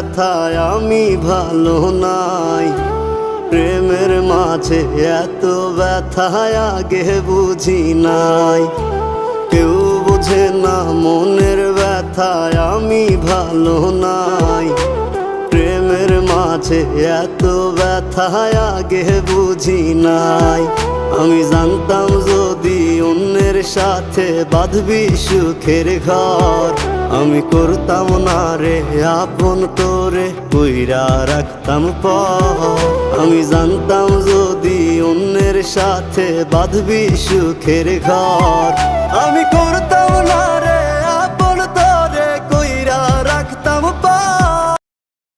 ব্যথায় আমি ভালো নাই। প্রেমের মাঝে এত ব্যথায় আগে বুঝি নাই। কেউ বোঝে না মনের ব্যথায় আমি ভালো নাই। প্রেমের মাঝে এত ব্যথায় আগে বুঝি নাই। আমি জানতাম যদি অন্যের সাথে বাঁধবি সুখের ঘর, আমি করতাম না রে আপন করে কইরা রাখতাম পর। আমি জানতাম যদি অন্যের সাথে বাঁধবি সুখের ঘর, আমি